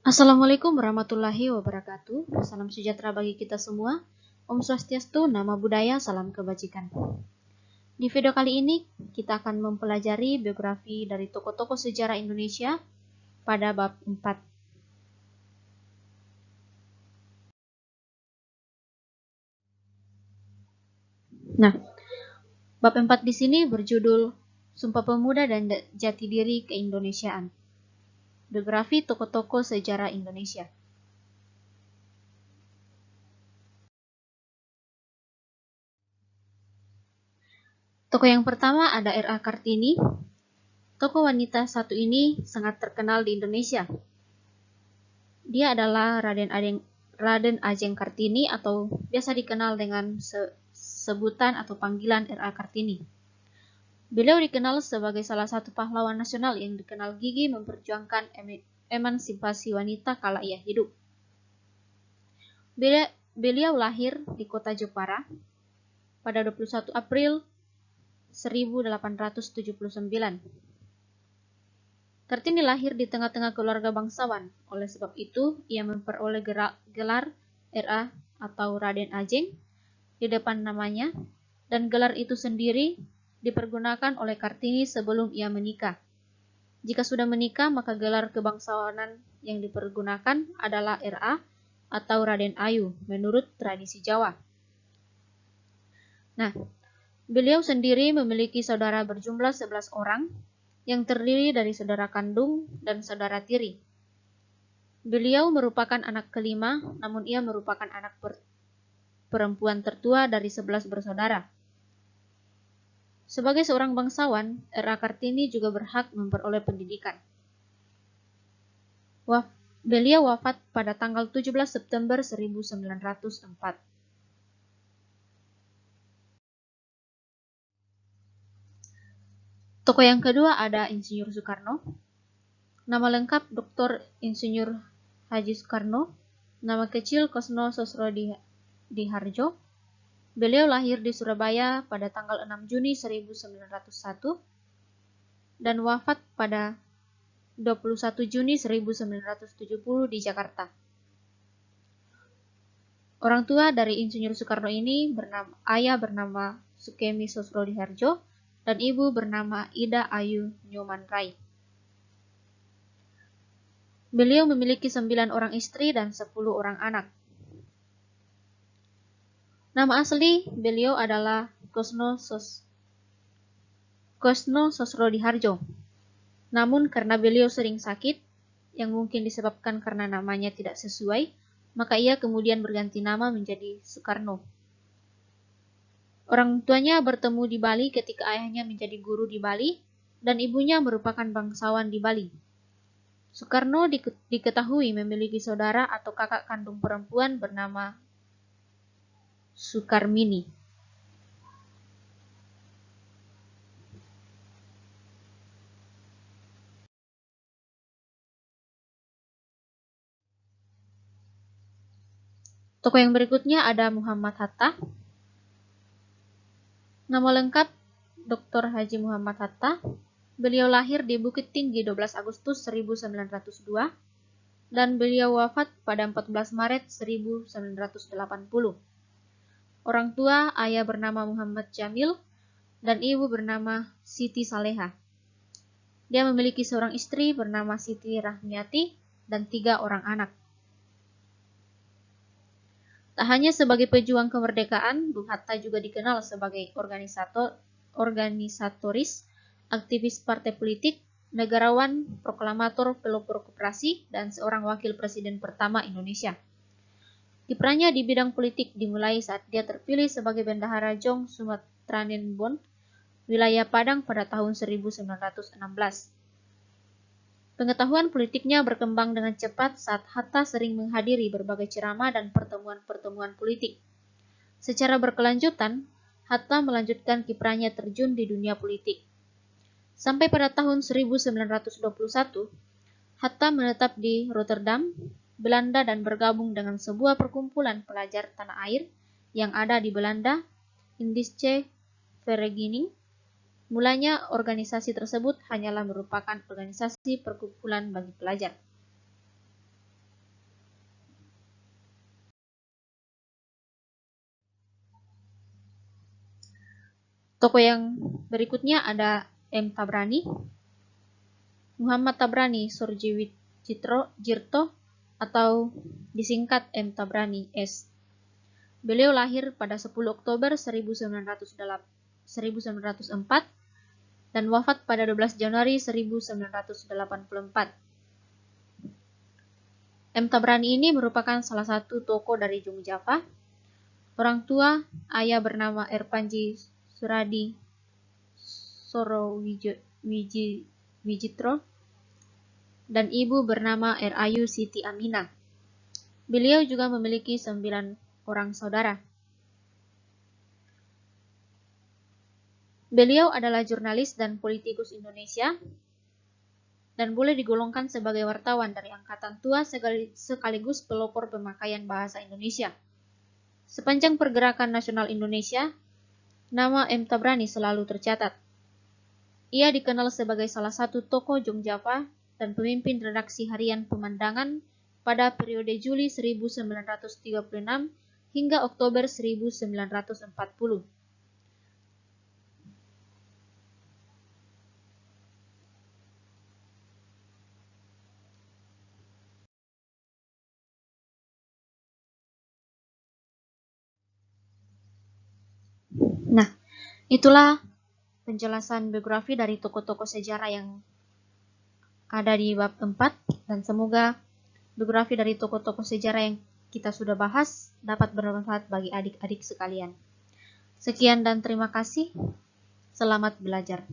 Assalamualaikum warahmatullahi wabarakatuh. Salam sejahtera bagi kita semua. Om Swastiastu, Nama Budaya, Salam Kebajikan. Di video kali ini, kita akan mempelajari biografi dari tokoh-tokoh sejarah Indonesia pada bab 4. Nah, bab 4 di sini berjudul Sumpah Pemuda dan Jati Diri Keindonesiaan. Biografi tokoh-tokoh sejarah Indonesia. Tokoh yang pertama ada R.A. Kartini. Tokoh wanita satu ini sangat terkenal di Indonesia. Dia adalah Raden Ajeng Kartini atau biasa dikenal dengan sebutan atau panggilan R.A. Kartini. Beliau dikenal sebagai salah satu pahlawan nasional yang dikenal gigih memperjuangkan emansipasi wanita kala ia hidup. Beliau lahir di kota Jepara pada 21 April 1879. Kartini lahir di tengah-tengah keluarga bangsawan. Oleh sebab itu, ia memperoleh gelar R.A. atau Raden Ajeng di depan namanya, dan gelar itu sendiri dipergunakan oleh Kartini sebelum ia menikah. Jika sudah menikah, maka gelar kebangsawanan yang dipergunakan adalah R.A. atau Raden Ayu, menurut tradisi Jawa. Nah, beliau sendiri memiliki saudara berjumlah 11 orang, yang terdiri dari saudara kandung dan saudara tiri. Beliau merupakan anak kelima, namun ia merupakan anak perempuan tertua dari 11 bersaudara. Sebagai seorang bangsawan, R.A. Kartini juga berhak memperoleh pendidikan. Beliau wafat pada tanggal 17 September 1904. Tokoh yang kedua ada Insinyur Soekarno. Nama lengkap Dr. Insinyur Haji Soekarno, nama kecil Kosno Sosrodihardjo. Beliau lahir di Surabaya pada tanggal 6 Juni 1901 dan wafat pada 21 Juni 1970 di Jakarta. Orang tua dari Insinyur Soekarno ini ayah bernama Sukemi Sosrodihardjo dan ibu bernama Ida Ayu Nyoman Rai. Beliau memiliki 9 orang istri dan 10 orang anak. Nama asli beliau adalah Kosno Sosrodihardjo. Namun karena beliau sering sakit, yang mungkin disebabkan karena namanya tidak sesuai, maka ia kemudian berganti nama menjadi Soekarno. Orang tuanya bertemu di Bali ketika ayahnya menjadi guru di Bali dan ibunya merupakan bangsawan di Bali. Soekarno diketahui memiliki saudara atau kakak kandung perempuan bernama Sukarmini. Tokoh yang berikutnya ada Muhammad Hatta. Nama lengkap Dr. Haji Muhammad Hatta. Beliau lahir di Bukit Tinggi 12 Agustus 1902 dan beliau wafat pada 14 Maret 1980. Orang tua ayah bernama Muhammad Jamil dan ibu bernama Siti Saleha. Dia memiliki seorang istri bernama Siti Rahmiati dan 3 orang anak. Tak hanya sebagai pejuang kemerdekaan, Bung Hatta juga dikenal sebagai organisatoris, aktivis partai politik, negarawan, proklamator pelopor koperasi, dan seorang wakil presiden pertama Indonesia. Kiprahnya di bidang politik dimulai saat dia terpilih sebagai Bendahara Jong Sumatranenbon, wilayah Padang pada tahun 1916. Pengetahuan politiknya berkembang dengan cepat saat Hatta sering menghadiri berbagai ceramah dan pertemuan-pertemuan politik. Secara berkelanjutan, Hatta melanjutkan kiprahnya terjun di dunia politik. Sampai pada tahun 1921, Hatta menetap di Rotterdam, Belanda dan bergabung dengan sebuah perkumpulan pelajar tanah air yang ada di Belanda, Indische Vereniging. Mulanya organisasi tersebut hanyalah merupakan organisasi perkumpulan bagi pelajar. Tokoh yang berikutnya ada M. Tabrani, Muhammad Tabrani Surjitro atau disingkat M. Tabrani S. Beliau lahir pada 10 Oktober 1904 dan wafat pada 12 Januari 1984. M. Tabrani ini merupakan salah satu tokoh dari Jung Java. Orang tua, ayah bernama R. Panji Suradi Wijitro dan ibu bernama R. Ayu Siti Aminah. Beliau juga memiliki 9 orang saudara. Beliau adalah jurnalis dan politikus Indonesia dan boleh digolongkan sebagai wartawan dari angkatan tua sekaligus pelopor pemakaian bahasa Indonesia. Sepanjang pergerakan nasional Indonesia, nama M. Tabrani selalu tercatat. Ia dikenal sebagai salah satu tokoh Jung Java dan pemimpin redaksi harian Pemandangan pada periode Juli 1936 hingga Oktober 1940. Nah, itulah penjelasan biografi dari tokoh-tokoh sejarah yang ada di bab 4, dan semoga biografi dari tokoh-tokoh sejarah yang kita sudah bahas dapat bermanfaat bagi adik-adik sekalian. Sekian dan terima kasih. Selamat belajar.